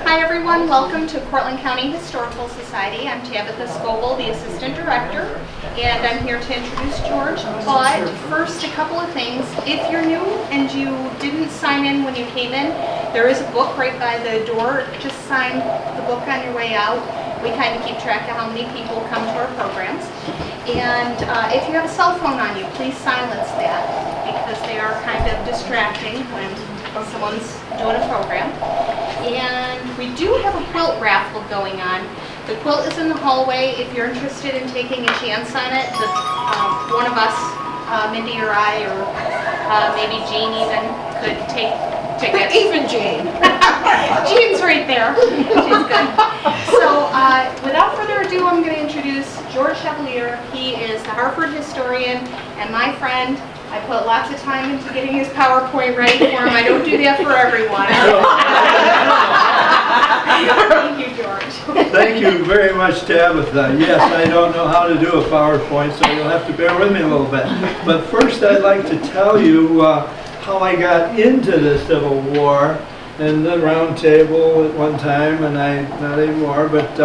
Hi everyone, welcome to Cortland County Historical Society. I'm Tabitha Scoble, the Assistant Director, and I'm here to introduce George. But first, a couple of things. If you're new and you didn't sign in when you came in, there is a book right by the door. Just sign the book on your way out. We kind of keep track of how many people come to our programs. And if you have a cell phone on you, please silence that because they are kind of distracting when someone's doing a program. And we do have a quilt raffle going on. The quilt is in the hallway. If you're interested in taking a chance on it, one of us, Mindy or I, or maybe Jean even, could take tickets. Even Jean. Jean's right there. She's good. So without further ado, I'm going to introduce George Chevalier. He is the Harford historian and my friend. I put lots of time into getting his PowerPoint ready for him. I don't do that for everyone. Thank you, George. Thank you very much, Tabitha. Yes, I don't know how to do a PowerPoint, so you'll have to bear with me a little bit. But first, I'd like to tell you how I got into the Civil War and the round table at one time, and not anymore, but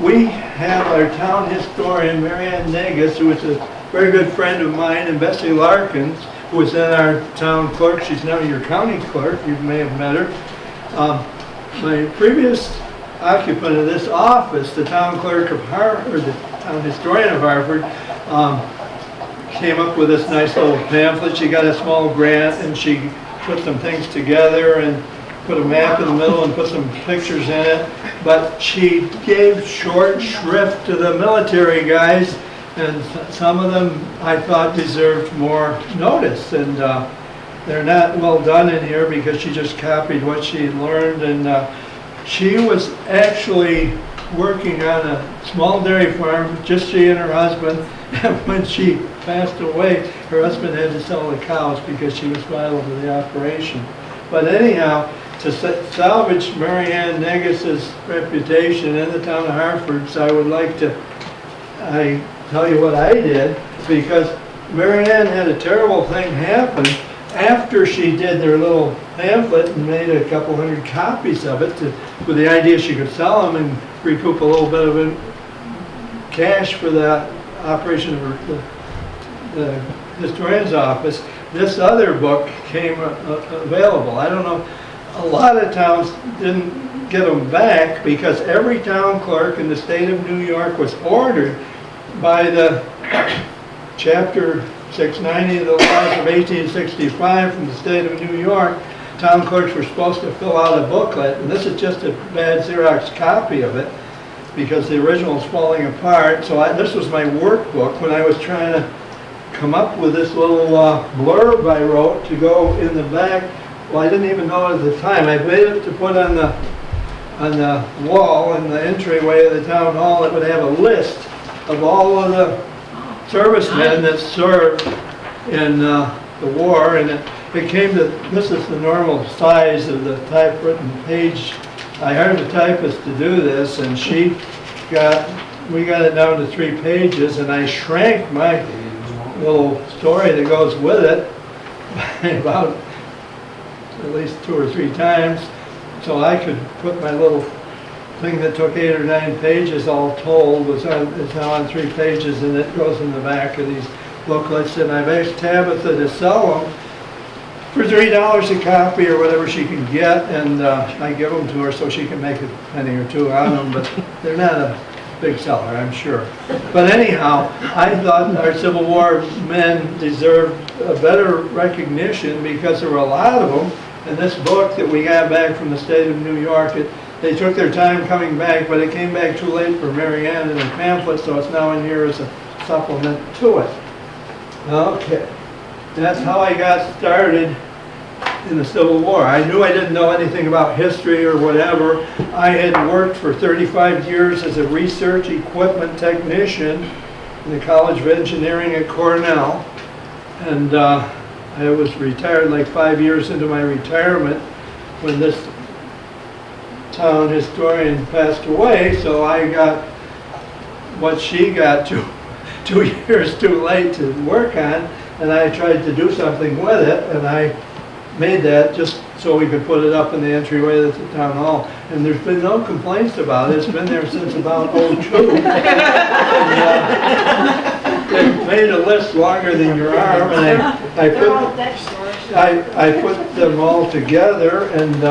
we have our town historian, Marianne Negus, who is a very good friend of mine, and Bessie Larkins, who was then our town clerk. She's now your county clerk. You may have met her. My previous occupant of this office, the town clerk of Harford, or the town historian of Harford, came up with this nice little pamphlet. She got a small grant and she put some things together and put a map in the middle and put some pictures in it. But she gave short shrift to the military guys, and some of them I thought deserved more notice. And they're not well done in here because she just copied what she learned. And she was actually working on a small dairy farm, just she and her husband. And when she passed away, her husband had to sell the cows because she was vital to the operation. But anyhow, to salvage Marianne Negus's reputation in the town of Hartford, so I would like to tell you what I did, because Marianne had a terrible thing happen after she did their little pamphlet and made a couple hundred copies of it with the idea she could sell them and recoup a little bit of cash for the operation of the historian's office. This other book came available. I don't know, a lot of towns didn't get them back because every town clerk in the state of New York was ordered by the Chapter 690 of the laws of 1865 from the state of New York. Town clerks were supposed to fill out a booklet, and this is just a bad Xerox copy of it because the original is falling apart. So this was my workbook when I was trying to come up with this little blurb I wrote to go in the back. Well, I didn't even know it at the time. I made it to put on the wall in the entryway of the town hall. It would have a list of all of the servicemen that served in the war, and it came to, this is the normal size of the typewritten page. I hired a typist to do this, and we got it down to 3 pages, and I shrank my little story that goes with it by about at least 2 or 3 times, so I could put my little thing that took 8 or 9 pages all told is now on 3 pages, and it goes in the back of these booklets. And I've asked Tabitha to sell them for $3 a copy or whatever she can get, and I give them to her so she can make a penny or 2 on them, but they're not a big seller, I'm sure. But anyhow, I thought our Civil War men deserved a better recognition because there were a lot of them. And this book that we got back from the state of New York, they took their time coming back, but it came back too late for Marianne in the pamphlet, so it's now in here as a supplement to it. Okay, that's how I got started in the Civil War. I knew I didn't know anything about history or whatever. I had worked for 35 years as a research equipment technician in the College of Engineering at Cornell, and I was retired like 5 years into my retirement when this town historian passed away, so I got what she got 2 years too late to work on, and I tried to do something with it, and I made that just so we could put it up in the entryway of the town hall. And there's been no complaints about it. It's been there since about '02. They made a list longer than your arm, and I put them all together and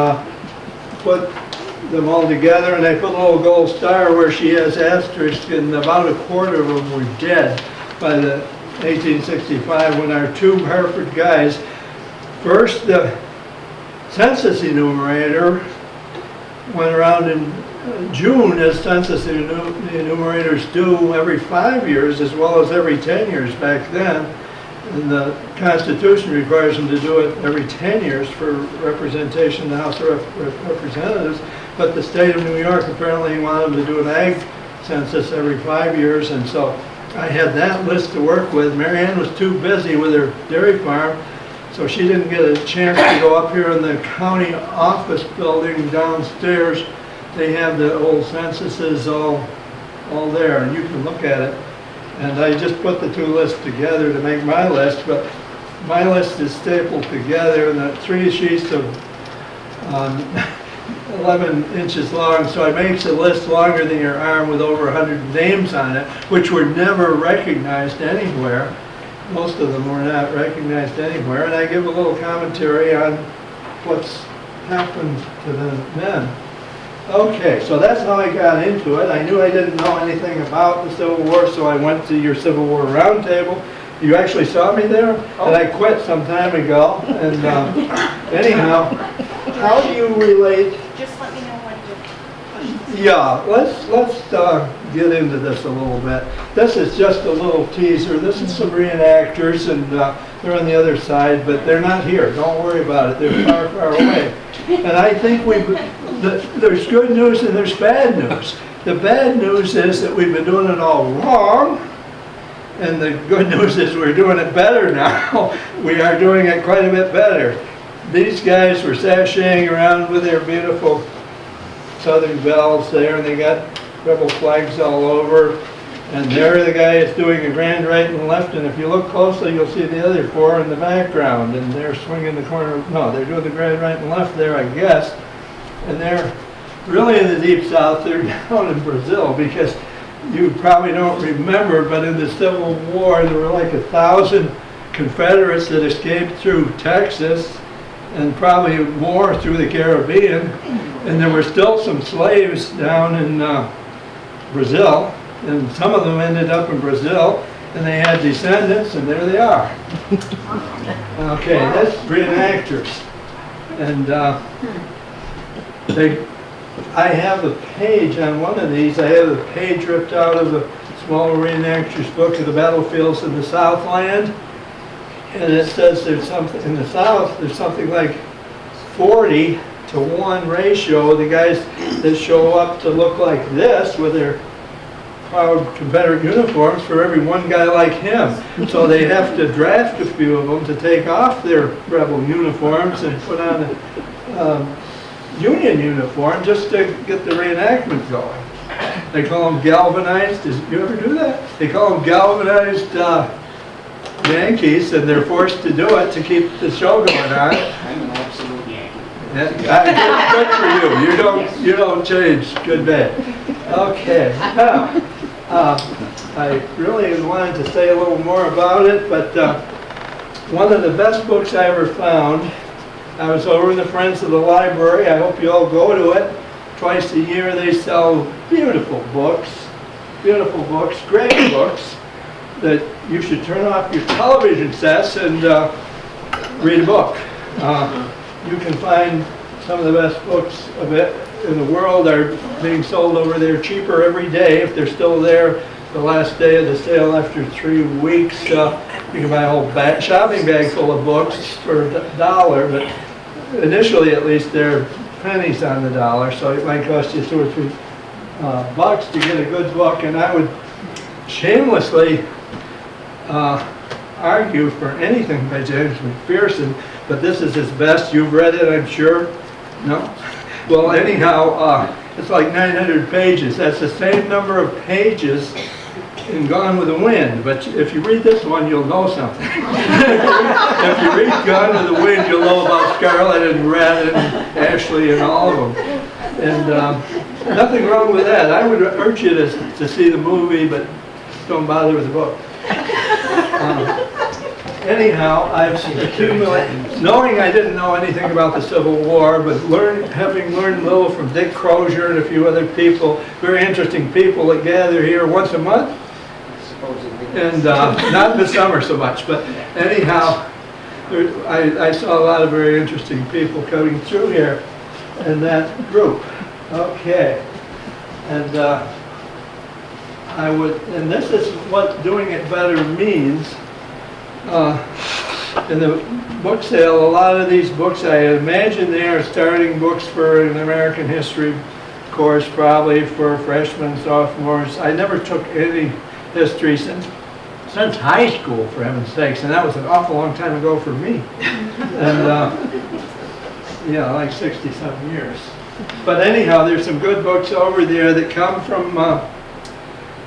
I put a little gold star where she has asterisks, and about a quarter of them were dead by the 1865 when our two Harford guys, first the census enumerator went around in June, as census enumerators do every 5 years as well as every 10 years back then. And the Constitution requires them to do it every 10 years for representation in the House of Representatives. But the state of New York apparently wanted them to do an ag census every 5 years, and so I had that list to work with. Mary Ann was too busy with her dairy farm, so she didn't get a chance to go up here in the county office building downstairs. They have the old censuses all there, and you can look at it. And I just put the two lists together to make my list, but my list is stapled together in the 3 sheets of 11 inches long, so it makes the list longer than your arm with over 100 names on it, which were never recognized anywhere. Most of them were not recognized anywhere, and I give a little commentary on what's happened to the men. Okay, so that's how I got into it. I knew I didn't know anything about the Civil War, so I went to your Civil War Roundtable. You actually saw me there, and I quit some time ago. And anyhow, how do you relate? Just let me know when to. Yeah, let's get into this a little bit. This is just a little teaser. This is some reenactors, and they're on the other side, but they're not here. Don't worry about it. They're far, far away. And I think there's good news and there's bad news. The bad news is that we've been doing it all wrong, and the good news is we're doing it better now. We are doing it quite a bit better. These guys were sashaying around with their beautiful Southern bells there, and they got rebel flags all over. And there the guy is doing a grand right and left, and if you look closely, you'll see the other four in the background, and they're swinging the corner. No, they're doing the grand right and left there, I guess. And they're really in the deep south. They're down in Brazil, because you probably don't remember, but in the Civil War, there were like 1,000 Confederates that escaped through Texas, and probably more through the Caribbean. And there were still some slaves down in Brazil, and some of them ended up in Brazil, and they had descendants, and there they are. Okay, that's reenactors. And I have a page on one of these. I have a page ripped out of the small reenactors book of the battlefields in the Southland, and it says there's something in the South. There's something like 40-to-1 ratio. The guys that show up to look like this with their proud Confederate uniforms for every one guy like him. So they have to draft a few of them to take off their rebel uniforms and put on a Union uniform just to get the reenactment going. They call them galvanized. Did you ever do that? They call them galvanized Yankees, and they're forced to do it to keep the show going on. I'm an absolute Yankee. Good for you. You don't change. Good bad. Okay. Now, I really wanted to say a little more about it, but one of the best books I ever found. I was over in the Friends of the Library. I hope you all go to it. Twice a year they sell beautiful books, great books that you should turn off your television sets and read a book. You can find some of the best books of it in the world are being sold over there cheaper every day. If they're still there the last day of the sale after 3 weeks, you can buy a whole shopping bag full of books for $1, but initially at least they're pennies on the dollar, so it might cost you $2 or $3 bucks to get a good book. And I would shamelessly argue for anything by James McPherson, but this is his best. You've read it, I'm sure? No? Well, anyhow, it's like 900 pages. That's the same number of pages in Gone with the Wind, but if you read this one, you'll know something. If you read Gone with the Wind, you'll know about Scarlett and Red and Ashley and all of them. And nothing wrong with that. I would urge you to see the movie, but don't bother with the book. Anyhow, I've accumulated, knowing I didn't know anything about the Civil War, but having learned a little from Dick Crozier and a few other people, very interesting people that gather here once a month, and not in the summer so much, but anyhow, I saw a lot of very interesting people coming through here in that group. Okay, and and this is what doing it better means. In the book sale, a lot of these books, I imagine they are starting books for an American history course, probably for freshmen, sophomores. I never took any history since high school, for heaven's sakes, and that was an awful long time ago for me. And yeah, like 60-something years. But anyhow, there's some good books over there that come from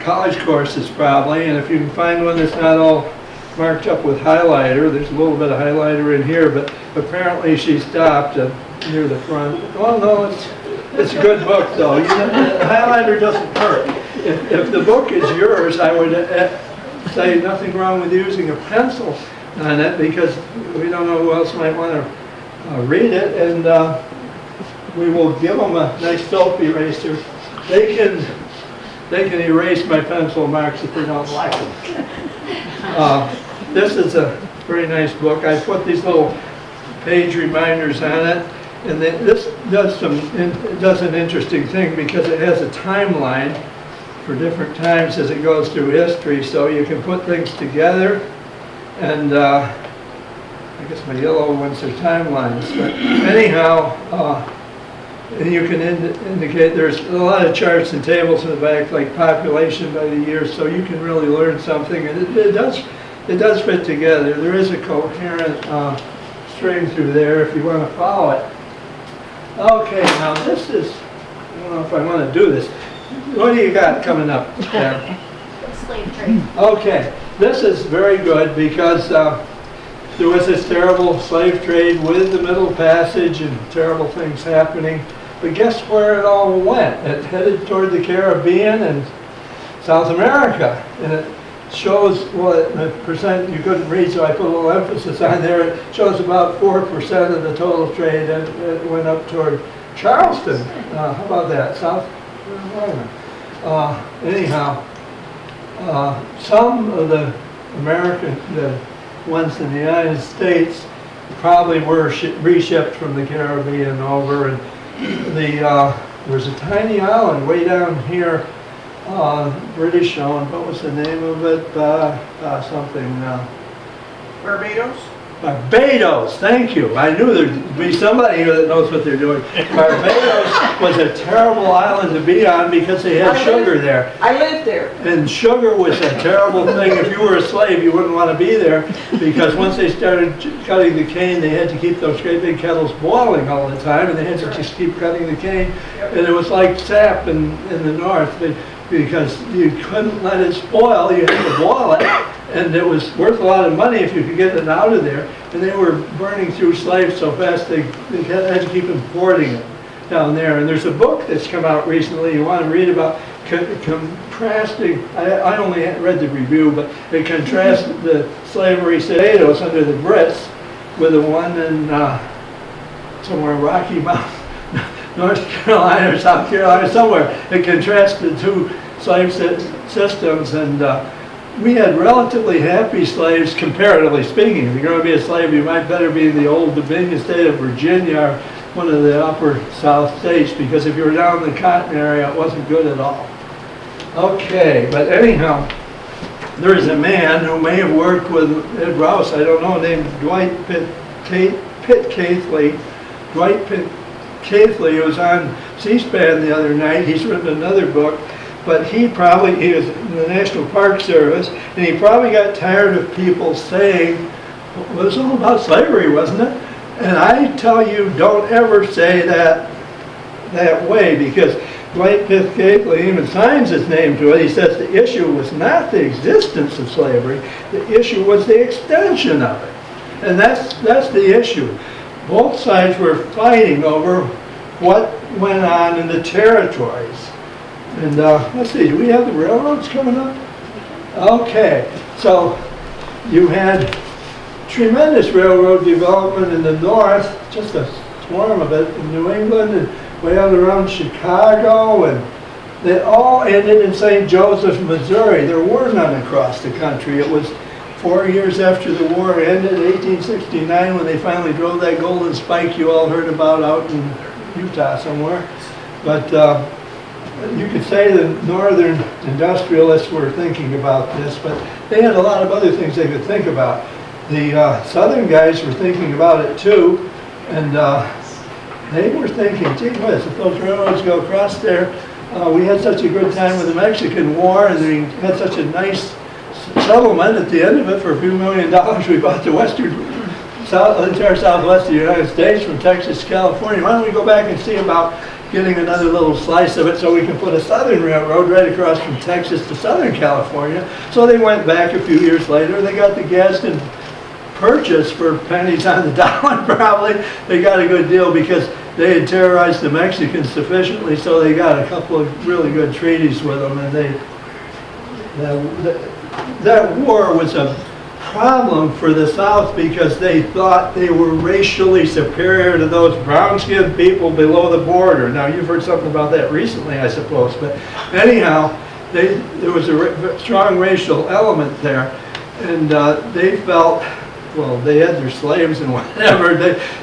college courses, probably, and if you can find one that's not all marked up with highlighter. There's a little bit of highlighter in here, but apparently she stopped near the front. Well, no, it's a good book, though. You know, the highlighter doesn't hurt. If the book is yours, I would say nothing wrong with using a pencil on it, because we don't know who else might want to read it, and we will give them a nice felt eraser. They can erase my pencil marks if they don't like them. This is a very nice book. I put these little page reminders on it, and this does an interesting thing because it has a timeline for different times as it goes through history, so you can put things together, and I guess my yellow ones are timelines, but anyhow, and you can indicate, there's a lot of charts and tables in the back, like population by the year, so you can really learn something, and it does fit together. There is a coherent string through there if you want to follow it. Okay, now this is, I don't know if I want to do this. What do you got coming up, Sam? Slave trade. Okay, this is very good because there was this terrible slave trade with the Middle Passage and terrible things happening. But guess where it all went? It headed toward the Caribbean and South America. And it shows, well, the percent you couldn't read, so I put a little emphasis on there. It shows about 4% of the total trade that went up toward Charleston. How about that? South Carolina. Anyhow, some of the ones in the United States probably were reshipped from the Caribbean over, and there's a tiny island way down here, British owned. What was the name of it? Something. Barbados? Barbados, thank you. I knew there'd be somebody here that knows what they're doing. Barbados was a terrible island to be on because they had sugar there. I lived there. And sugar was a terrible thing. If you were a slave, you wouldn't want to be there, because once they started cutting the cane, they had to keep those great big kettles boiling all the time, and they had to just keep cutting the cane. And it was like sap in the north, because you couldn't let it spoil. You had to boil it. And it was worth a lot of money if you could get it out of there. And they were burning through slaves so fast they had to keep importing it down there. And there's a book that's come out recently you want to read about contrasting. I only read the review, but it contrasts the slavery status under the Brits with the one in somewhere in Rocky Mountain, North Carolina or South Carolina, somewhere. It contrasts the two slave systems, and we had relatively happy slaves, comparatively speaking. If you're going to be a slave, you might better be in the old Dominion state of Virginia or one of the upper South states, because if you were down in the cotton area, it wasn't good at all. Okay, but anyhow, there is a man who may have worked with Ed Rouse, I don't know, named Dwight Pitcaithley. Dwight Pitcaithley was on C-SPAN the other night. He's written another book. But he was in the National Park Service, and he probably got tired of people saying, well, it was all about slavery, wasn't it? And I tell you, don't ever say that way, because Dwight Pithgate even signs his name to it. He says the issue was not the existence of slavery, the issue was the extension of it. And that's the issue. Both sides were fighting over what went on in the territories. And let's see, do we have the railroads coming up? Okay, so you had tremendous railroad development in the north, just a swarm of it in New England and way out around Chicago, and they all ended in St. Joseph, Missouri. There were none across the country. It was 4 years after the war ended, 1869, when they finally drove that golden spike you all heard about out in Utah somewhere. But you could say the northern industrialists were thinking about this, but they had a lot of other things they could think about. The southern guys were thinking about it too, and they were thinking, gee whiz, if those railroads go across there, we had such a good time with the Mexican War, and we had such a nice settlement at the end of it. For a few $1 million, we bought the entire southwest of the United States, from Texas to California. Why don't we go back and see about getting another little slice of it so we can put a southern railroad right across from Texas to Southern California? So they went back a few years later. They got the Gadsden Purchase for pennies on the dollar, probably. They got a good deal because they had terrorized the Mexicans sufficiently, so they got a couple of really good treaties with them. And that war was a problem for the South because they thought they were racially superior to those brown-skinned people below the border. Now, you've heard something about that recently, I suppose, but anyhow, there was a strong racial element there, and they felt, well, they had their slaves and whatever,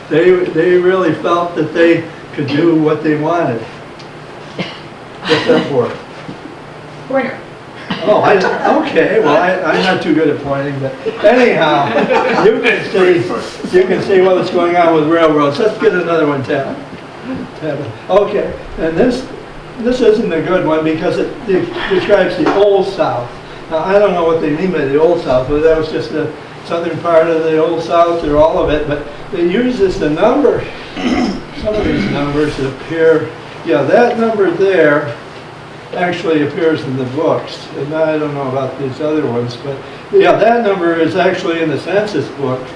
they really felt that they could do what they wanted. What's that for? Pointer. Oh, okay, well, I'm not too good at pointing, but anyhow, you can see what was going on with railroads. Let's get another one, Tab. Okay, and this isn't a good one because it describes the Old South. Now, I don't know what they mean by the Old South, but that was just the southern part of the Old South, or all of it, but they use this, the number, some of these numbers appear, yeah, that number there actually appears in the books, and I don't know about these other ones, but yeah, that number is actually in the census book.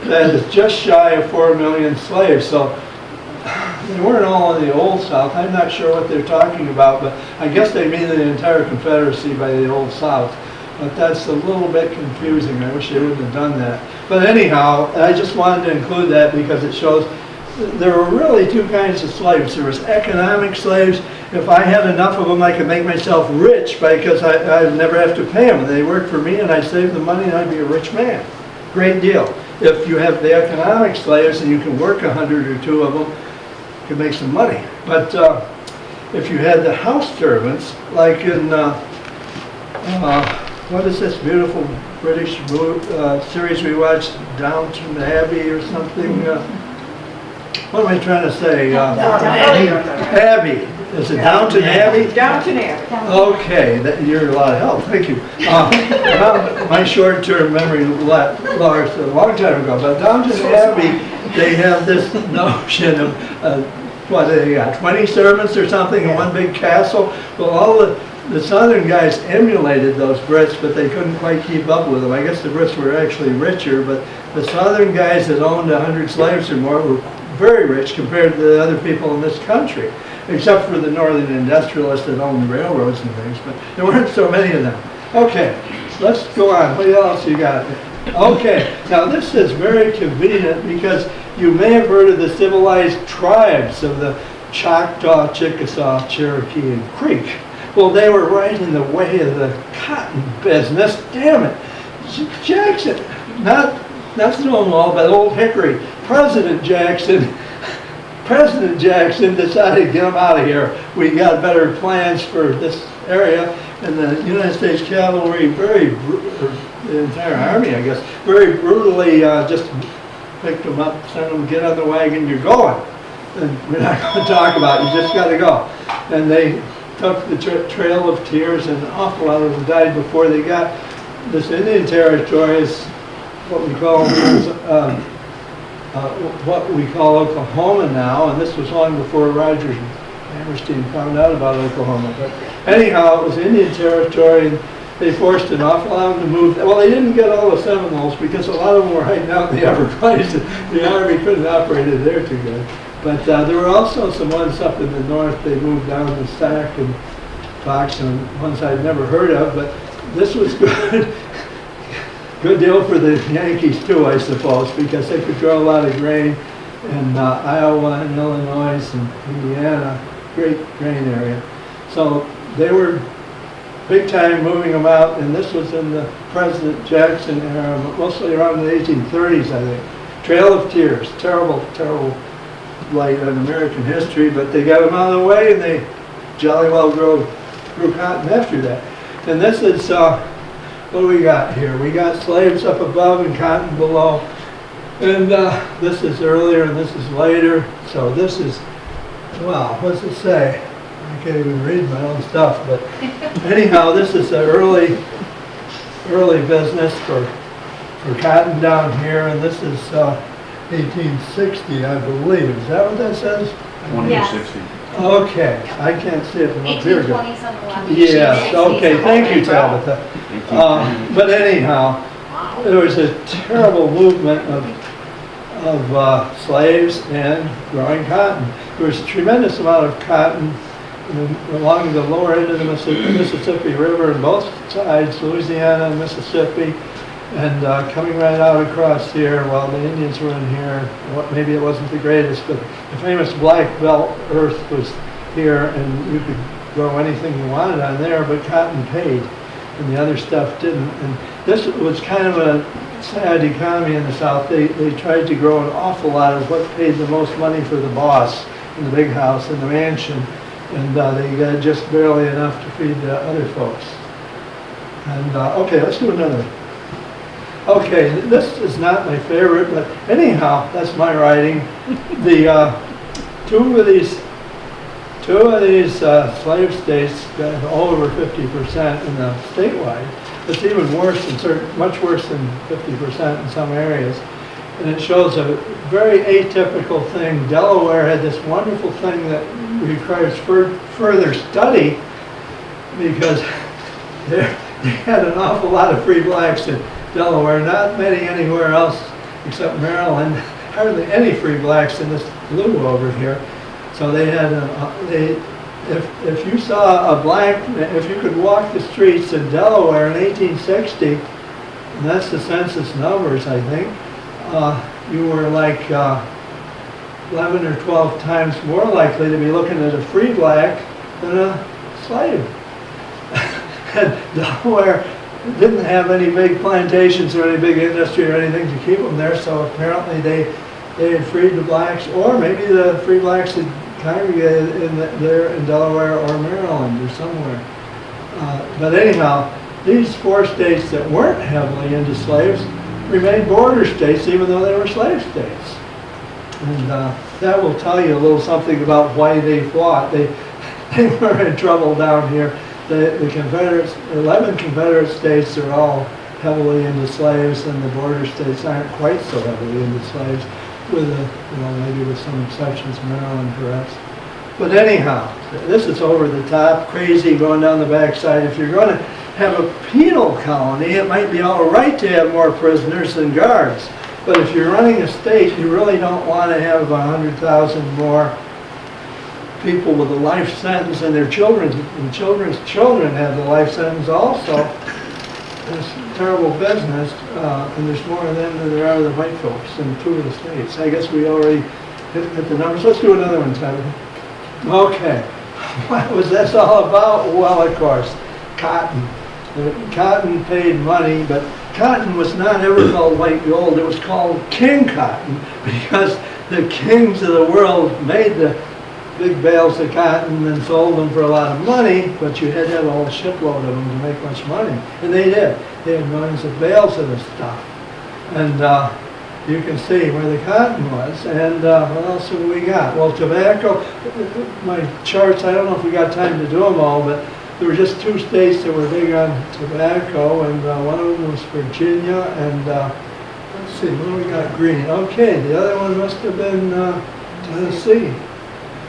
That is just shy of 4 million slaves, so they weren't all in the Old South. I'm not sure what they're talking about, but I guess they mean the entire Confederacy by the Old South. But that's a little bit confusing. I wish they wouldn't have done that. But anyhow, I just wanted to include that because it shows there were really two kinds of slaves. There was economic slaves. If I had enough of them, I could make myself rich because I'd never have to pay them. They worked for me and I'd save the money and I'd be a rich man. Great deal. If you have the economic slaves and you can work 100 or 2 of them, you can make some money. But if you had the house servants, like in, what is this beautiful British series we watched, Downton Abbey or something? What am I trying to say? Abbey. Is it Downton Abbey? Downton Abbey. Okay, you're a lot of help, thank you. My short-term memory lost a long time ago, but Downton Abbey, they have this notion of, what, they got 20 servants or something in one big castle? Well, all the southern guys emulated those Brits, but they couldn't quite keep up with them. I guess the Brits were actually richer, but the southern guys that owned 100 slaves or more were very rich compared to the other people in this country, except for the northern industrialists that owned railroads and things, but there weren't so many of them. Okay, let's go on. What else you got? Okay, now this is very convenient because you may have heard of the civilized tribes of the Choctaw, Chickasaw, Cherokee, and Creek. Well, they were right in the way of the cotton business. Damn it. Jackson, not Stonewall, but Old Hickory. President Jackson decided to get them out of here. We got better plans for this area, and the United States Cavalry, the entire army, I guess, very brutally just picked them up, sent them, get on the wagon, you're going. And we're not going to talk about it, you just got to go. And they took the Trail of Tears, and an awful lot of them died before they got this Indian Territory, is what we call Oklahoma now, and this was long before Roger Hammerstein found out about Oklahoma. But anyhow, it was Indian territory, and they forced an awful lot of them to move. Well, they didn't get all the Seminoles because a lot of them were hiding out in the Everglades. The Army couldn't operate it there too good. But there were also some ones up in the north. They moved down to Sac and Fox, and ones I'd never heard of. But this was good. Good deal for the Yankees too, I suppose, because they could grow a lot of grain in Iowa and Illinois and Indiana, great grain area. So they were big time moving them out, and this was in the President Jackson era, mostly around the 1830s, I think. Trail of Tears, terrible, terrible blight on American history, but they got them out of the way, and they jolly well grew cotton after that. And this is, what do we got here? We got slaves up above and cotton below. And this is earlier and this is later. So this is, well, what's it say? I can't even read my own stuff. But anyhow, this is the early business for cotton down here. And this is 1860, I believe. Is that what that says? 2060. Okay, I can't see it from up here. 1820s on the left. Yes, okay, thank you, Tabitha. But anyhow, there was a terrible movement of slaves and growing cotton. There was a tremendous amount of cotton along the lower end of the Mississippi River on both sides, Louisiana and Mississippi, and coming right out across here while the Indians were in here. Maybe it wasn't the greatest, but the famous Black Belt earth was here, and you could grow anything you wanted on there, but cotton paid, and the other stuff didn't. And this was kind of a sad economy in the South. They tried to grow an awful lot of what paid the most money for the boss in the big house and the mansion, and they got just barely enough to feed the other folks. And okay, let's do another. Okay, this is not my favorite, but anyhow, that's my writing. The two of these slave states got over 50% in the statewide. It's even worse much worse than 50% in some areas. And it shows a very atypical thing. Delaware had this wonderful thing that requires further study because they had an awful lot of free blacks in Delaware, not many anywhere else except Maryland, hardly any free blacks in this blue over here. So they had, if you saw a black, if you could walk the streets in Delaware in 1860, and that's the census numbers, I think, you were like 11 or 12 times more likely to be looking at a free black than a slave. And Delaware didn't have any big plantations or any big industry or anything to keep them there, so apparently they had freed the blacks, or maybe the free blacks had congregated there in Delaware or Maryland or somewhere. But anyhow, these four states that weren't heavily into slaves remained border states even though they were slave states. And that will tell you a little something about why they fought. They were in trouble down here. The Confederates, 11 Confederate states are all heavily into slaves, and the border states aren't quite so heavily into slaves, with maybe with some exceptions, Maryland perhaps. But anyhow, this is over the top, crazy, going down the backside. If you're going to have a penal colony, it might be all right to have more prisoners than guards. But if you're running a state, you really don't want to have 100,000 more people with a life sentence, and their children's children have the life sentence also. It's terrible business, and there's more of them than there are of the white folks in two of the states. I guess we already hit the numbers. Let's do another one, Tabitha. Okay, what was this all about? Well, of course, cotton. Cotton paid money, but cotton was not ever called white gold. It was called king cotton because the kings of the world made the big bales of cotton and sold them for a lot of money, but you had to have a whole shipload of them to make much money. And they did. They had millions of bales of this stuff. And you can see where the cotton was. And what else have we got? Well, tobacco. My charts, I don't know if we got time to do them all, but there were just two states that were big on tobacco, and one of them was Virginia, and let's see, what do we got? Green. Okay, the other one must have been Tennessee.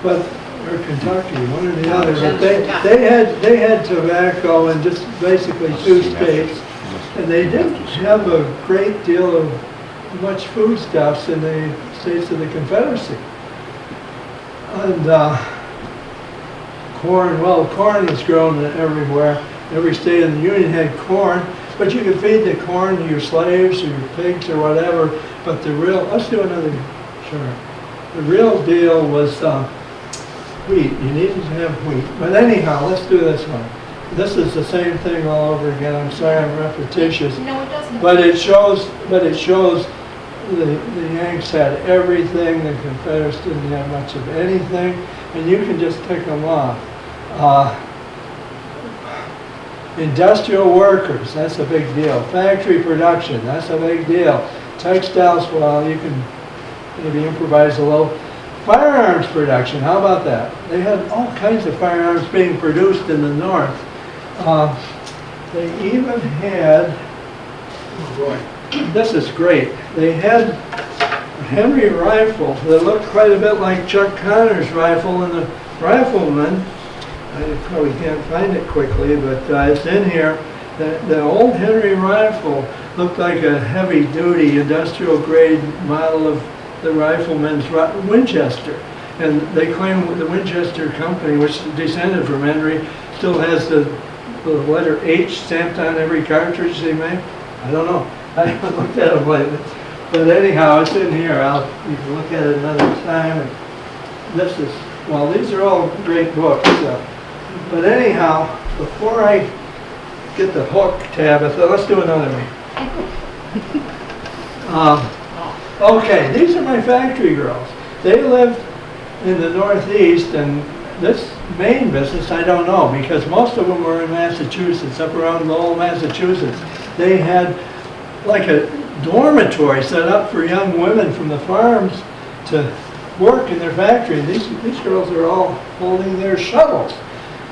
But or Kentucky, one or the other. But they had tobacco in just basically 2 states, and they didn't have a great deal of much foodstuffs in the states of the Confederacy. And corn, well, corn was grown everywhere. Every state in the Union had corn, but you could feed the corn to your slaves or your pigs or whatever. But the real, let's do another, sure. The real deal was wheat. You needed to have wheat. But anyhow, let's do this one. This is the same thing all over again. I'm sorry I'm repetitious. No, it doesn't. But it shows the Yanks had everything, the Confederates didn't have much of anything, and you can just tick them off. Industrial workers, that's a big deal. Factory production, that's a big deal. Textiles, well, you can maybe improvise a little. Firearms production, how about that? They had all kinds of firearms being produced in the North. They even had, oh boy, this is great. They had a Henry rifle that looked quite a bit like Chuck Connor's rifle, and the rifleman, I probably can't find it quickly, but it's in here. The old Henry rifle looked like a heavy-duty industrial-grade model of the rifleman's Winchester. And they claim the Winchester company, which descended from Henry, still has the letter H stamped on every cartridge they make. I don't know. I haven't looked at them lately. But anyhow, it's in here. You can look at it another time. And this is, well, these are all great books. But anyhow, before I get the hook, Tabitha, let's do another one. Okay, these are my factory girls. They lived in the Northeast, and this Maine business, I don't know, because most of them were in Massachusetts, up around Lowell, Massachusetts. They had like a dormitory set up for young women from the farms to work in their factory. These girls are all holding their shovels,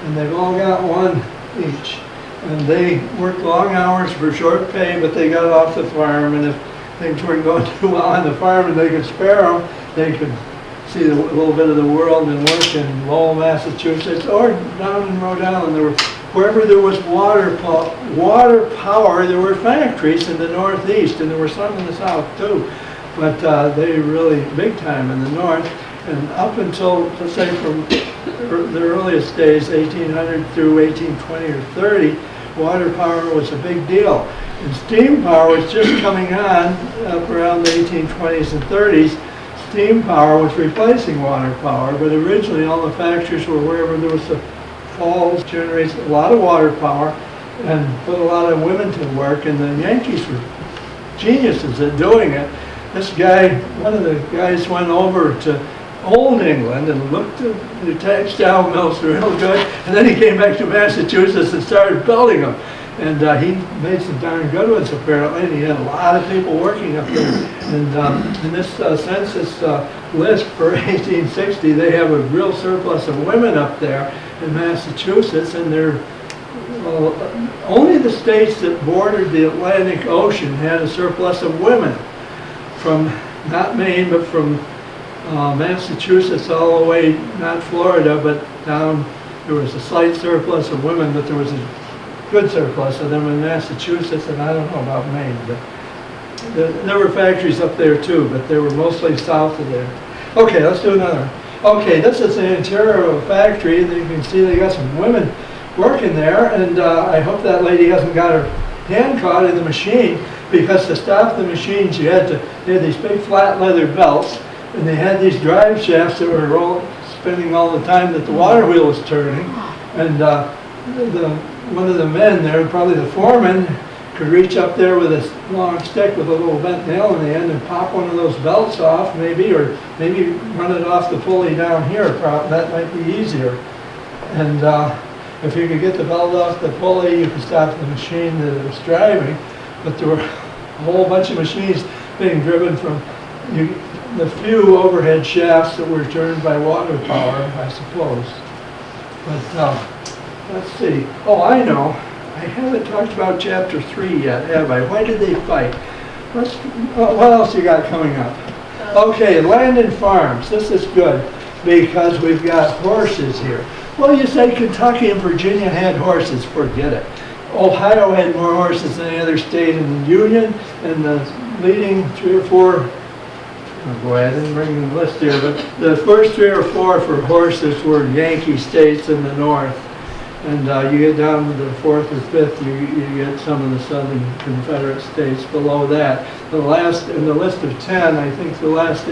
and they've all got one each. And they worked long hours for short pay, but they got off the farm, and if things weren't going too well on the farm and they could spare them, they could see a little bit of the world and work in Lowell, Massachusetts, or down in Rhode Island. Wherever there was water power, there were factories in the Northeast, and there were some in the South too. But they really big time in the North. And up until, let's say, from the earliest days, 1800 through 1820 or 30, water power was a big deal. And steam power was just coming on up around the 1820s and 30s. Steam power was replacing water power, but originally all the factories were wherever there was a falls, generates a lot of water power, and put a lot of women to work, and the Yankees were geniuses at doing it. This guy, one of the guys went over to Old England and looked at the textile mills were real good, and then he came back to Massachusetts and started building them. And he made some darn good ones apparently, and he had a lot of people working up there. And in this census list for 1860, they have a real surplus of women up there in Massachusetts, and they're only the states that bordered the Atlantic Ocean had a surplus of women. From, not Maine, but from Massachusetts all the way, not Florida, but down, there was a slight surplus of women, but there was a good surplus of them in Massachusetts, and I don't know about Maine, but there were factories up there too, but they were mostly south of there. Okay, let's do another one. Okay, this is the interior of a factory, and you can see they got some women working there, and I hope that lady hasn't got her hand caught in the machine, because to stop the machines they had these big flat leather belts, and they had these drive shafts that were spinning all the time that the water wheel was turning, and one of the men there, probably the foreman, could reach up there with a long stick with a little bent nail in the end and pop one of those belts off maybe, or maybe run it off the pulley down here. That might be easier. And if you could get the belt off the pulley, you could stop the machine that it was driving. But there were a whole bunch of machines being driven from the few overhead shafts that were turned by water power, I suppose. But let's see. Oh, I know. I haven't talked about chapter 3 yet, have I? Why did they fight? What else you got coming up? Okay, land and farms. This is good. because we've got horses here. Well, you say Kentucky and Virginia had horses, forget it. Ohio had more horses than any other state in the Union, and the leading 3 or 4, oh boy, I didn't bring the list here, but the first 3 or 4 for horses were Yankee states in the north. And you get down to the 4th or 5th, you get some of the southern Confederate states below that. The last, in the list of 10, I think the last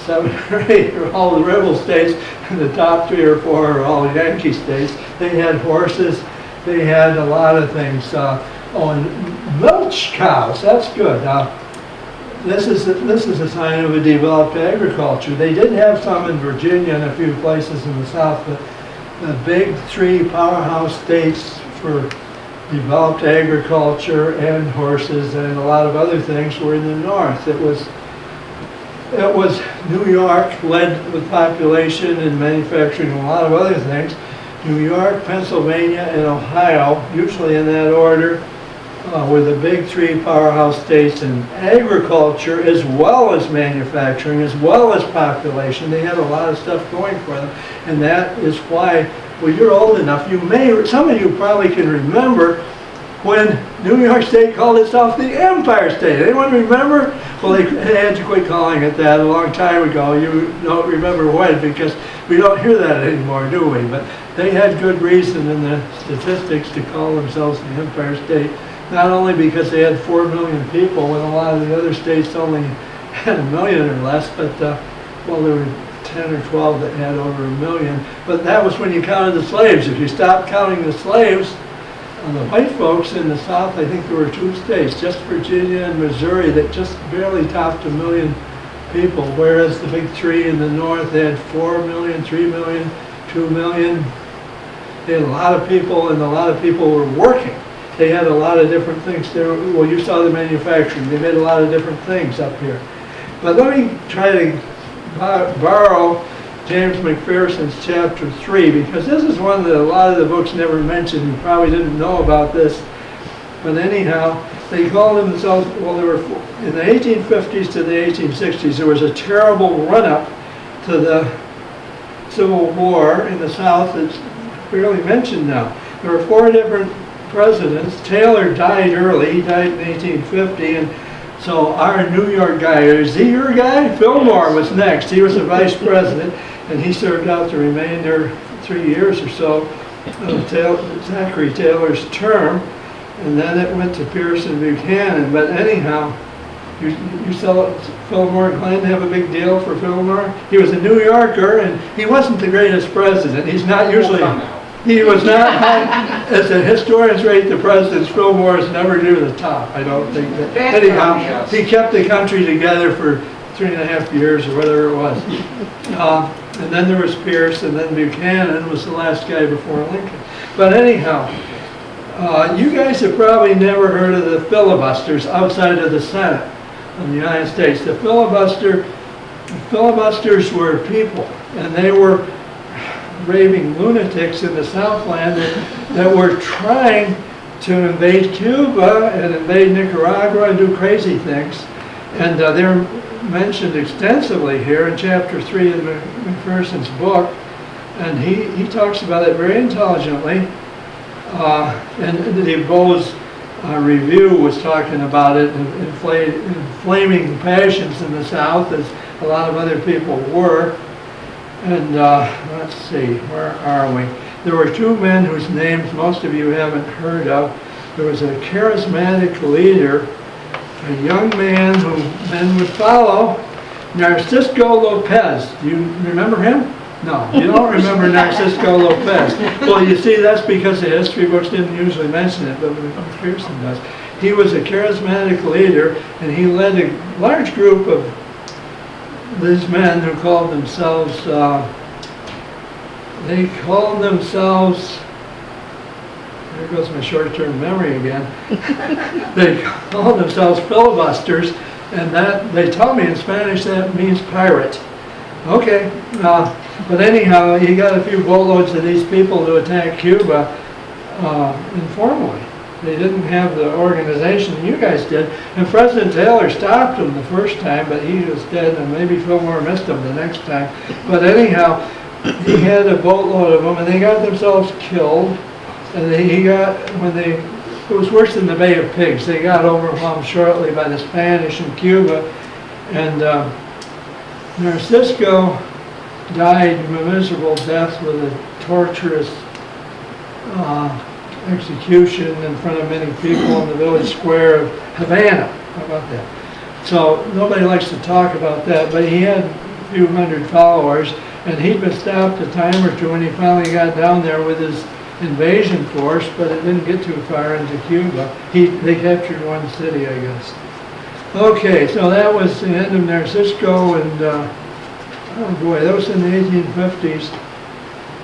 7 or 8 are all the rebel states, and the top 3 or 4 are all Yankee states. They had horses, they had a lot of things. Oh, and milch cows, that's good. This is a sign of a developed agriculture. They did have some in Virginia and a few places in the south, but the big 3 powerhouse states for developed agriculture and horses and a lot of other things were in the north. It was New York led with population and manufacturing and a lot of other things. New York, Pennsylvania, and Ohio, usually in that order, were the big 3 powerhouse states in agriculture as well as manufacturing, as well as population. They had a lot of stuff going for them, and that is why, well, you're old enough, you may, some of you probably can remember when New York State called itself the Empire State. Anyone remember? Well, they had to quit calling it that a long time ago. You don't remember when, because we don't hear that anymore, do we? But they had good reason in the statistics to call themselves the Empire State. Not only because they had 4 million people, when a lot of the other states only had 1 million or less, but well, there were 10 or 12 that had over 1 million. But that was when you counted the slaves. If you stopped counting the slaves, the white folks in the South, I think there were 2 states, just Virginia and Missouri, that just barely topped 1 million people, whereas the big 3 in the North had 4 million, 3 million, 2 million. They had a lot of people, and a lot of people were working. They had a lot of different things there. Well, you saw the manufacturing. They made a lot of different things up here. But let me try to borrow James McPherson's chapter 3, because this is one that a lot of the books never mentioned. You probably didn't know about this. But anyhow, they called themselves, well, there were, in the 1850s to the 1860s, there was a terrible run-up to the Civil War in the South that's barely mentioned now. There were 4 different presidents. Taylor died early. He died in 1850, and so our New York guy, is he your guy? Fillmore was next. He was the vice president, and he served out the remainder 3 years or so of Zachary Taylor's term, and then it went to Pierce and Buchanan. But anyhow, you saw Fillmore. Glenn have a big deal for Fillmore. He was a New Yorker, and he wasn't the greatest president. He's not usually. He was not, as the historians rate the presidents, Fillmore is never near the top. I don't think that. Anyhow, he kept the country together for 3.5 years or whatever it was. And then there was Pierce, and then Buchanan was the last guy before Lincoln. But anyhow, you guys have probably never heard of the filibusters outside of the Senate of the United States. The filibusters were people, and they were raving lunatics in the Southland that were trying to invade Cuba and invade Nicaragua and do crazy things. And they're mentioned extensively here in chapter 3 of McPherson's book. And he talks about it very intelligently. And the Bowes Review was talking about it, inflaming passions in the South, as a lot of other people were. And let's see, where are we? There were 2 men whose names most of you haven't heard of. There was a charismatic leader, a young man who men would follow, Narcisco Lopez. Do you remember him? No, you don't remember Narcisco Lopez. Well, you see, that's because the history books didn't usually mention it, but McPherson does. He was a charismatic leader, and he led a large group of these men who called themselves, there goes my short-term memory again. They called themselves filibusters, and that, they tell me in Spanish, that means pirate. Okay, but anyhow, he got a few boatloads of these people to attack Cuba informally. They didn't have the organization you guys did. And President Taylor stopped them the first time, but he was dead, and maybe Fillmore missed them the next time. But anyhow, he had a boatload of them, and they got themselves killed. And it was worse than the Bay of Pigs. They got overwhelmed shortly by the Spanish in Cuba. And Narcisco died a miserable death with a torturous execution in front of many people in the village square of Havana. How about that? So nobody likes to talk about that, but he had a few hundred followers, and he'd been stopped a time or two when he finally got down there with his invasion force, but it didn't get too far into Cuba. They captured one city, I guess. Okay, so that was the end of Narcisco, and oh boy, that was in the 1850s.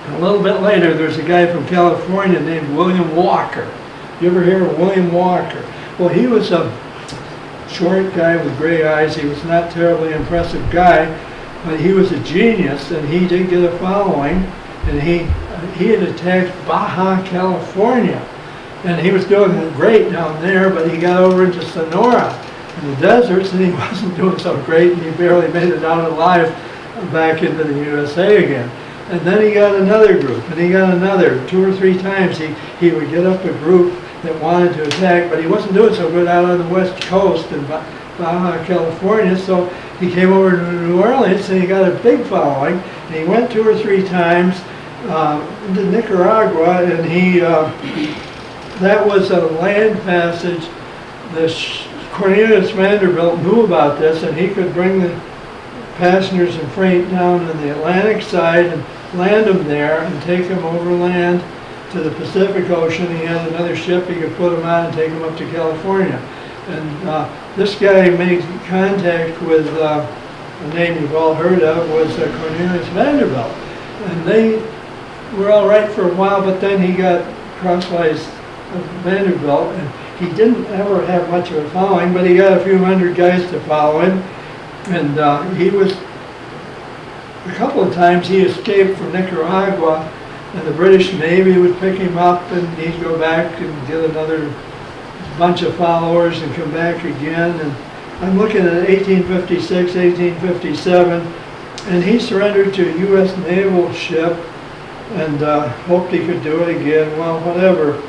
A little bit later, there's a guy from California named William Walker. You ever hear of William Walker? Well, he was a short guy with gray eyes. He was not a terribly impressive guy, but he was a genius, and he did get a following, and he had attacked Baja California, and he was doing great down there, but he got over into Sonora in the deserts, and he wasn't doing so great, and he barely made it out alive back into the USA again. And then he got another group, and he got another. 2 or 3 times he would get up a group that wanted to attack, but he wasn't doing so good out on the west coast in Baja California, so he came over to New Orleans, and he got a big following, and he went 2 or 3 times into Nicaragua, and that was a land passage. Cornelius Vanderbilt knew about this, and he could bring the passengers and freight down on the Atlantic side and land them there and take them overland to the Pacific Ocean. He had another ship he could put them on and take them up to California. And this guy made contact with a name you've all heard of, was Cornelius Vanderbilt. And they were all right for a while, but then he got crosswise of Vanderbilt, and he didn't ever have much of a following, but he got a few hundred guys to follow him. And he was, a couple of times he escaped from Nicaragua, and the British Navy would pick him up, and he'd go back and get another bunch of followers and come back again. And I'm looking at 1856, 1857, and he surrendered to a U.S. naval ship and hoped he could do it again. Well, whatever.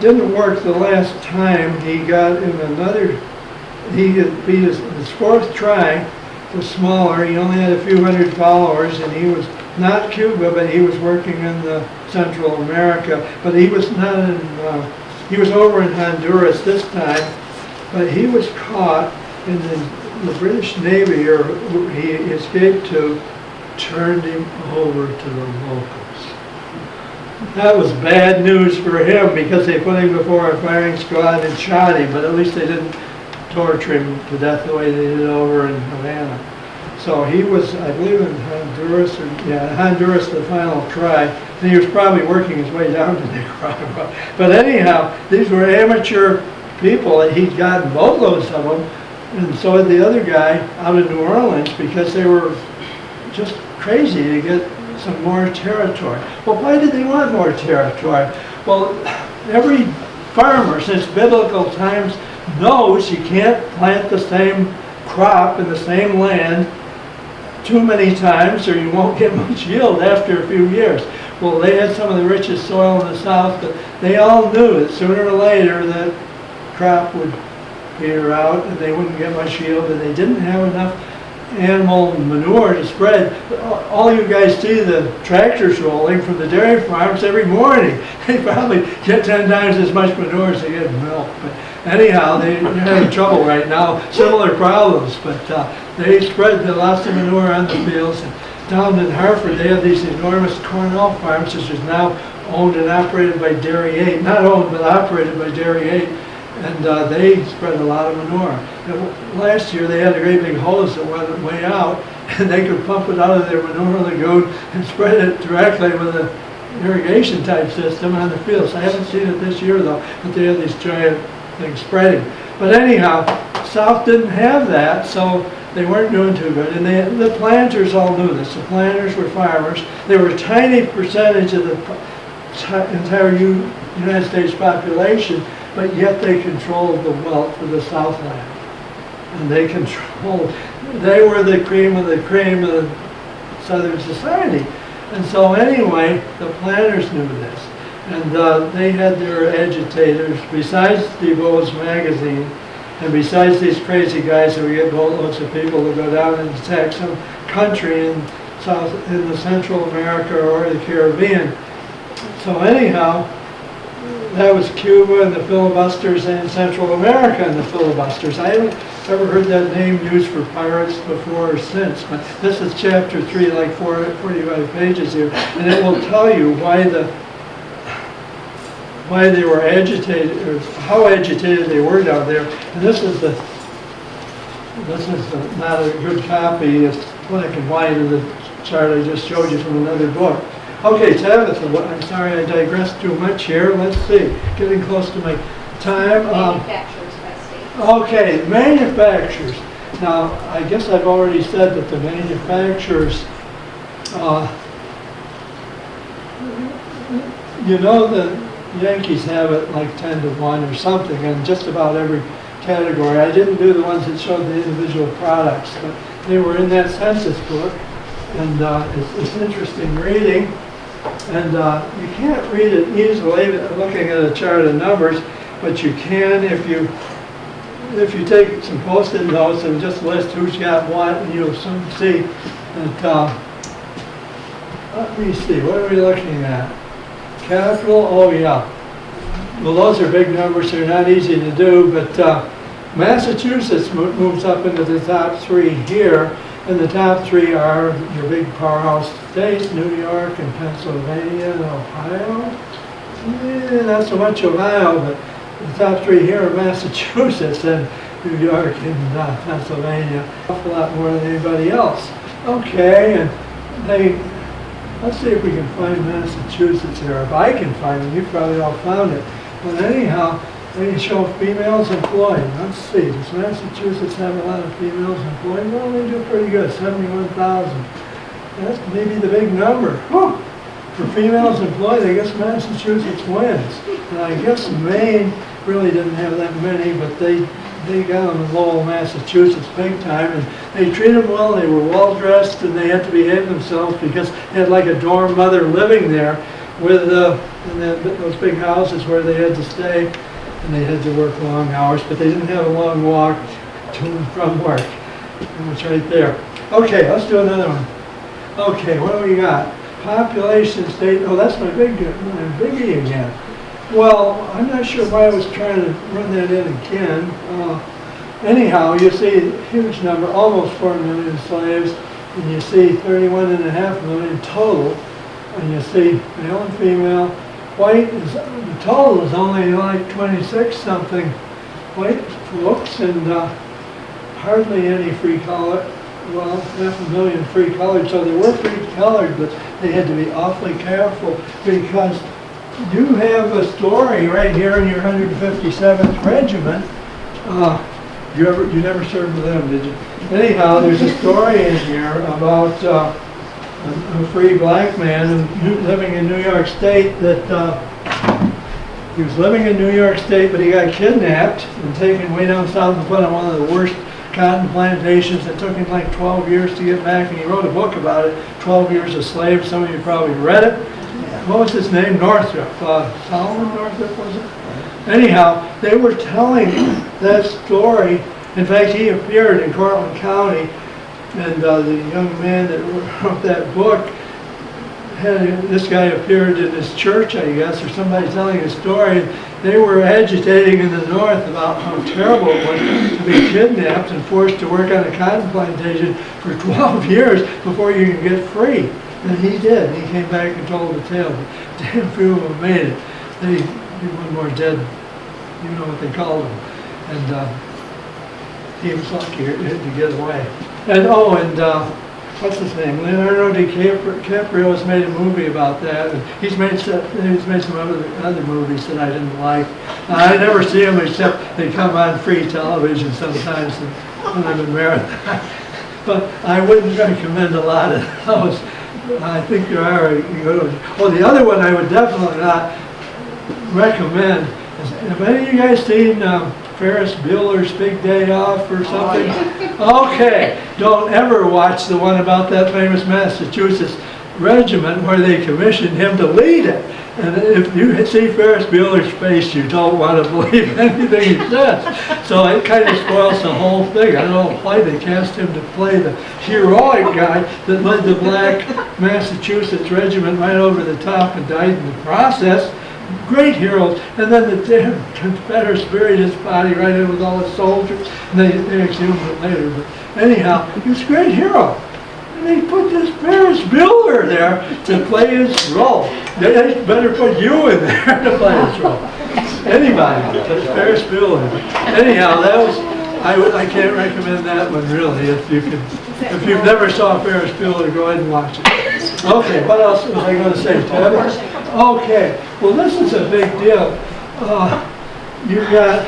Didn't work the last time. He got in another. He beat his 4th try, was smaller. He only had a few hundred followers, and he was not Cuba, but he was working in the Central America. But he was not in, he was over in Honduras this time, but he was caught in the British Navy, or he escaped to, turned him over to the locals. That was bad news for him, because they put him before a firing squad and shot him, but at least they didn't torture him to death the way they did over in Havana. So he was, I believe, in Honduras, Honduras the final try, and he was probably working his way down to Nicaragua. But anyhow, these were amateur people, and he'd gotten boatloads of them, and so had the other guy out of New Orleans, because they were just crazy to get some more territory. Well, why did they want more territory? Well, every farmer since biblical times knows you can't plant the same crop in the same land too many times, or you won't get much yield after a few years. Well, they had some of the richest soil in the South, but they all knew that sooner or later that crop would peter out and they wouldn't get much yield, and they didn't have enough animal manure to spread. All you guys see the tractors rolling from the dairy farms every morning. They probably get 10 times as much manure as they get milk. But anyhow, they're having trouble right now, similar problems, but they spread lots of manure on the fields. And down in Harford, they have these enormous cornmeal farms, which is now owned and operated by Dairy 8. Not owned, but operated by Dairy 8. And they spread a lot of manure. And last year, they had a great big hose that went way out, and they could pump it out of their manure lagoon and spread it directly with an irrigation type system on the fields. I haven't seen it this year, though, but they have these giant things spreading. But anyhow, South didn't have that, so they weren't doing too good. And the planters all knew this. The planters were farmers. They were a tiny percentage of the entire United States population, but yet they controlled the wealth of the Southland. And they were the cream of the Southern society. And so anyway, the planners knew this. And they had their agitators, besides DeVoe's magazine, and besides these crazy guys that we get boatloads of people to go down and attack some country in the Central America or the Caribbean. So anyhow, that was Cuba and the filibusters, and Central America and the filibusters. I haven't ever heard that name used for pirates before or since, but this is chapter 3, like 45 pages here, and it will tell you why they were agitated, or how agitated they were down there. And this is not a good copy. It's black and white of the chart I just showed you from another book. Okay, Tabitha, I'm sorry I digressed too much here. Let's see, getting close to my time. Manufacturers by state. Okay, manufacturers. Now, I guess I've already said that the manufacturers, you know, the Yankees have it like 10 to 1 or something in just about every category. I didn't do the ones that showed the individual products, but they were in that census book, and it's interesting reading. And you can't read it easily looking at a chart of numbers, but you can if you take some post-it notes and just list who's got what, and you'll soon see that. Let me see, what are we looking at? Capital, oh yeah. Well, those are big numbers, they're not easy to do, but Massachusetts moves up into the top 3 here, and the top 3 are your big powerhouse states, New York and Pennsylvania and Ohio. Not so much Ohio, but the top 3 here are Massachusetts and New York and Pennsylvania. An awful lot more than anybody else. Okay, and let's see if we can find Massachusetts here. If I can find them, you probably all found it. But anyhow, they show females employed. Let's see, does Massachusetts have a lot of females employed? Well, they do pretty good, 71,000. That's maybe the big number. Whew. For females employed, I guess Massachusetts wins. And I guess Maine really didn't have that many, but they got them in Lowell, Massachusetts big time, and they treated them well. They were well dressed, and they had to behave themselves because they had like a dorm mother living there with those big houses where they had to stay, and they had to work long hours, but they didn't have a long walk to and from work. And it's right there. Okay, let's do another one. Okay, what do we got? Population state. Oh, that's my biggie again. Well, I'm not sure why I was trying to run that in again. Anyhow, you see a huge number, almost 4 million slaves, and you see 31.5 million total, and you see male and female. White is, the total is only like 26 something white folks, and hardly any free color. Well, 500,000 free colored, so they were free colored, but they had to be awfully careful because you have a story right here in your 157th Regiment. You never served with them, did you? Anyhow, there's a story in here about a free black man living in New York State that he was living in New York State, but he got kidnapped and taken way down south and put on one of the worst cotton plantations. It took him like 12 years to get back, and he wrote a book about it, 12 Years a Slave. Some of you probably read it. What was his name? Northrup. Solomon Northrup, was it? Anyhow, they were telling that story. In fact, he appeared in Cortland County, and the young man that wrote that book, this guy appeared in his church, I guess, or somebody telling a story. They were agitating in the North about how terrible it was to be kidnapped and forced to work on a cotton plantation for 12 years before you could get free. And he did. He came back and told the tale. But damn few of them made it. They one more dead, you know what they called him. And he was lucky to get away. And what's his name? Leonardo DiCaprio has made a movie about that. And he's made some other movies that I didn't like. I never see them except they come on free television sometimes when I'm in marathon. But I wouldn't recommend a lot of those. I think there are. Well, the other one I would definitely not recommend is, have any of you guys seen Ferris Bueller's Big Day Off or something? Okay, don't ever watch the one about that famous Massachusetts regiment where they commissioned him to lead it. And if you see Ferris Bueller's face, you don't want to believe anything he says. So it kind of spoils the whole thing. I don't know why they cast him to play the heroic guy that led the black Massachusetts regiment right over the top and died in the process. Great heroes. And then the damn Confederates buried his body right in with all the soldiers. And they exhumed it later. But anyhow, he was a great hero. And they put this Ferris Bueller there to play his role. They better put you in there to play his role. Anybody, but Ferris Bueller. Anyhow, that was, I can't recommend that one really. If you've never saw Ferris Bueller, go ahead and watch it. Okay, what else was I going to say, Ted? Okay, well this is a big deal. You got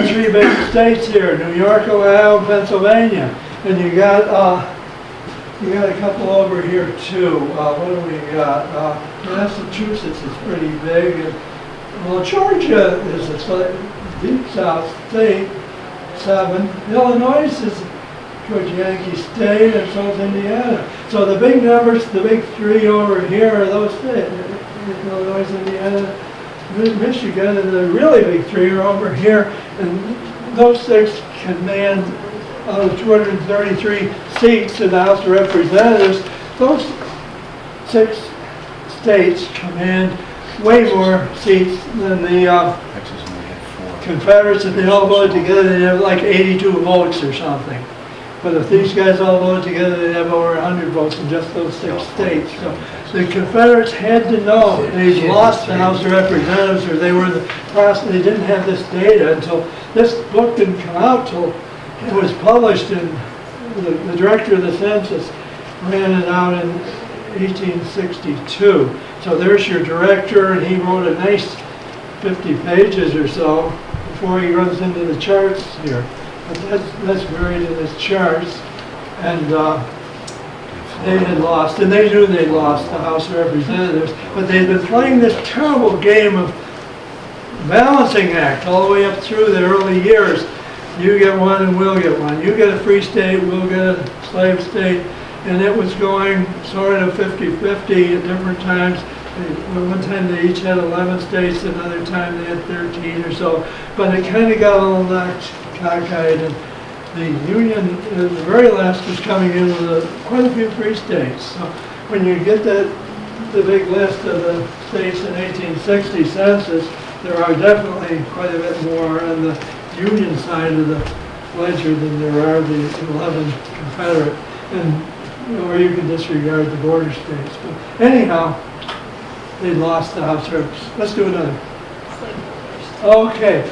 three big states here: New York, Ohio, and Pennsylvania, and you got a couple over here too. What do we got? Massachusetts is pretty big. And, well, Georgia is a deep south state, 7. Illinois is a good Yankee state, and so is Indiana. So the big numbers, the big 3 over here are those states. Illinois, Indiana, Michigan, and the really big 3 are over here. And those 6 command out of 233 seats in the House of Representatives, those 6 states command way more seats than the Confederates. If they all voted together, they'd have like 82 votes or something. But if these guys all voted together, they'd have over 100 votes in just those 6 states. So the Confederates had to know they'd lost the House of Representatives, or they were in the process. They didn't have this data until this book didn't come out till it was published. In the director of the census ran it out in 1862. So there's your director, and he wrote a nice 50 pages or so before he runs into the charts here. But that's buried in his charts. And they had lost, and they knew they lost the House of Representatives, but they'd been playing this terrible game of balancing act all the way up through the early years. You get one and we'll get one. You get a free state, we'll get a slave state. And it was going sort of 50-50 at different times. One time they each had 11 states, another time they had 13 or so. But it kind of got a little knocked cockeyed. And the Union, the very last, was coming in with quite a few free states. So when you get the big list of the states in 1860 census, there are definitely quite a bit more on the Union side of the ledger than there are the 11 Confederate. And or you can disregard the border states. But anyhow, they lost the House of Representatives. Let's do another. Okay.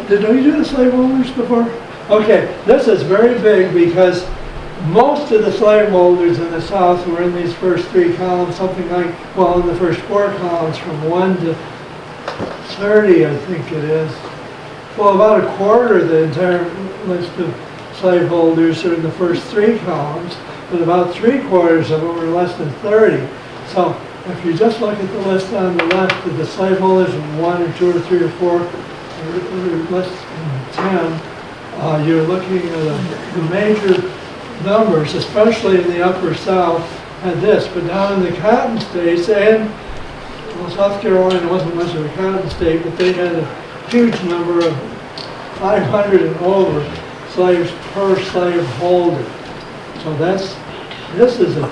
Did we do the slaveholders before? Okay. This is very big because most of the slaveholders in the South were in these first 3 columns, something like, well, in the first 4 columns from 1 to 30, I think it is. Well, about a quarter of the entire list of slaveholders are in the first 3 columns, but about 3/4 of them are less than 30. So if you just look at the list on the left of the slaveholders in 1 or 2 or 3 or 4 or less than 10, you're looking at the major numbers, especially in the upper South, had this. But down in the cotton states, and well, South Carolina wasn't much of a cotton state, but they had a huge number of 500 and over slaves per slave holder. So this is a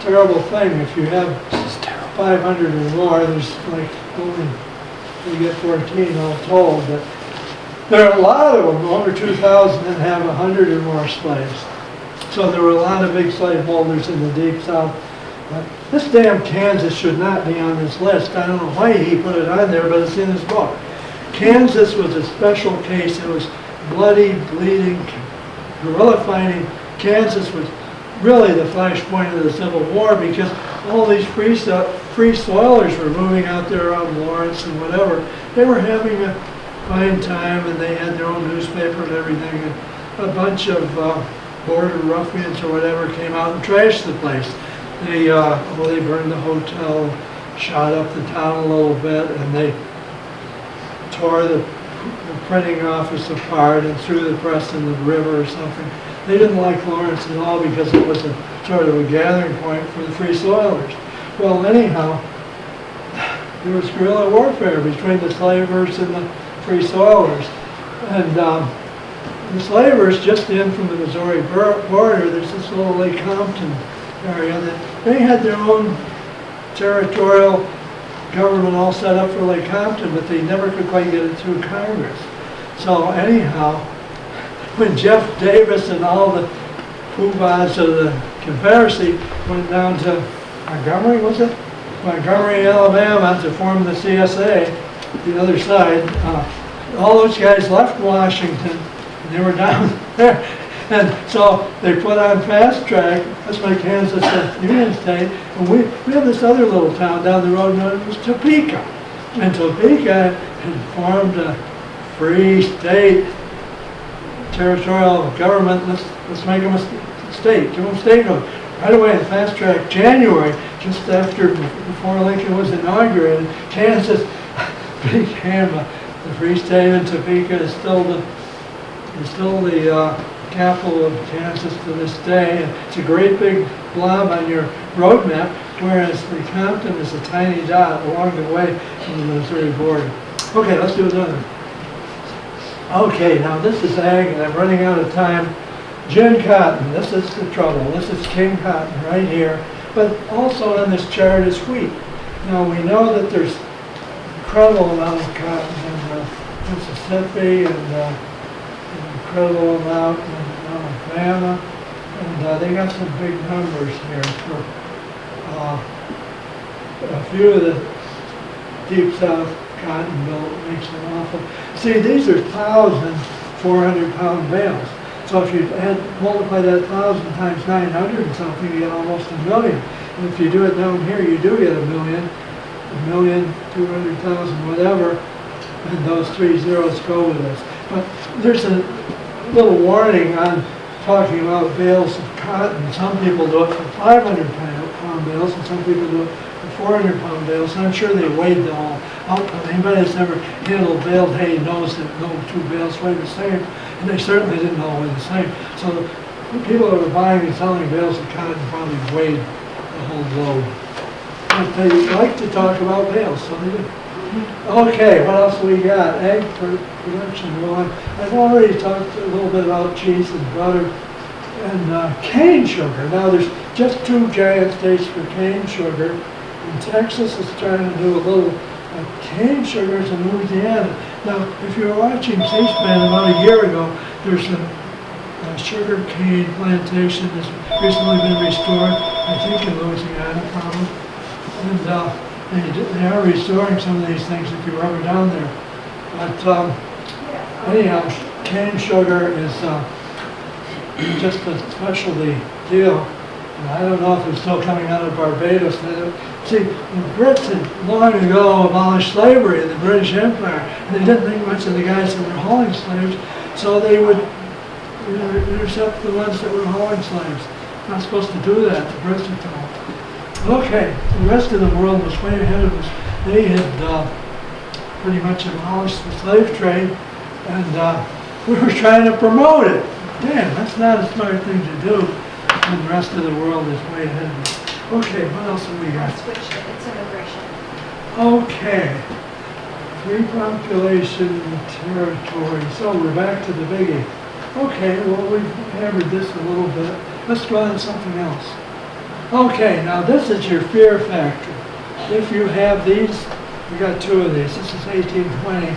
terrible thing. If you have 500 or more, there's like only, you get 14 all told, but there are a lot of them, over 2,000, that have 100 or more slaves. So there were a lot of big slaveholders in the Deep South. This damn Kansas should not be on this list. I don't know why he put it on there, but it's in his book. Kansas was a special case. It was bloody, bleeding, guerrilla fighting. Kansas was really the flashpoint of the Civil War because all these free soilers were moving out there around Lawrence and whatever. They were having a fine time, and they had their own newspaper and everything. And a bunch of border ruffians or whatever came out and trashed the place. They burned the hotel, shot up the town a little bit, and they tore the printing office apart and threw the press in the river or something. They didn't like Lawrence at all because it was a sort of a gathering point for the Free Soilers. Well, anyhow, there was guerrilla warfare between the slavers and the Free Soilers. And the slavers, just in from the Missouri border, there's this little Lake Compton area that they had their own territorial government all set up for Lake Compton, but they never could quite get it through Congress. So anyhow, when Jeff Davis and all the poobahs of the Confederacy went down to Montgomery, was it? Montgomery, Alabama, to form the CSA, the other side, all those guys left Washington, and they were down there. And so they put on fast track. That's my Kansas Union State. And we have this other little town down the road known as Topeka. And Topeka had formed a free state territorial government. Let's make them a state. Give them statehood. Right away in fast track, January, just before Lincoln was inaugurated, Kansas became the free state, and Topeka is still the capital of Kansas to this day. And it's a great big blob on your road map, whereas the Compton is a tiny dot along the way from the Missouri border. Okay, let's do another. Okay, now this is ag, and I'm running out of time. Gin cotton, this is the trouble. This is king cotton right here. But also on this chart is wheat. Now we know that there's incredible amount of cotton in Mississippi and an incredible amount in Alabama. And they got some big numbers here for a few of the deep south cotton belt makes it awful. See, these are 1,400 pound bales. So if you multiply that 1,000 times 900 and something, you get almost a million. And if you do it down here, you do get a million, 200,000, whatever. And those 3 zeros go with us. But there's a little warning on talking about bales of cotton. Some people do it for 500 pound bales, and some people do it for 400 pound bales. And I'm sure they weighed them all out. Anybody that's ever handled baled hay knows that no two bales weigh the same. And they certainly didn't all weigh the same. So the people that were buying and selling bales of cotton probably weighed the whole load. But they like to talk about bales, so they do. Okay, what else do we got? Egg production. Well, I've already talked a little bit about cheese and butter and cane sugar. Now there's just 2 giant states for cane sugar. And Texas is trying to do a little cane sugars in Louisiana. Now, if you were watching C-SPAN about a year ago, there's a sugar cane plantation that's recently been restored, I think in Louisiana probably. And they are restoring some of these things if you were ever down there. But anyhow, cane sugar is just a specialty deal. And I don't know if it's still coming out of Barbados. See, the Brits had long ago abolished slavery in the British Empire, and they didn't think much of the guys that were hauling slaves, so they would intercept the ones that were hauling slaves. Not supposed to do that, the Brits were told. Okay, the rest of the world was way ahead of us. They had pretty much abolished the slave trade, and we were trying to promote it. Damn, that's not a smart thing to do, and the rest of the world is way ahead of us. Okay, what else have we got? Switch it, it's immigration. Okay, free population and territory. So we're back to the biggie. Okay, well, we've hammered this a little bit. Let's go on to something else. Okay, now this is your fear factor. If you have these, we got 2 of these. This is 1820.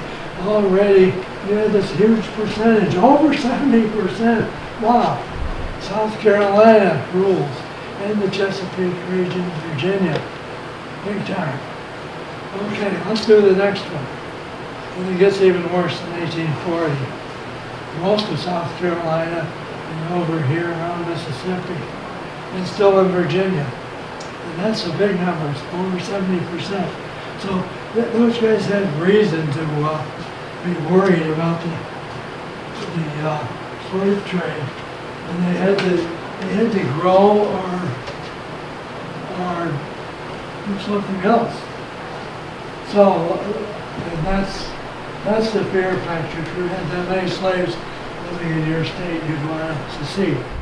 Already, you have this huge percentage, over 70%. Wow. South Carolina rules. And the Chesapeake region, Virginia. Big time. Okay, let's do the next one. And it gets even worse in 1840. Most of South Carolina and over here around Mississippi. And still in Virginia. And that's a big number, it's over 70%. So those guys had reason to be worried about the slave trade. and they had to grow or do something else. So, and that's the fear factor. If you had that many slaves living in your state, you'd want to secede.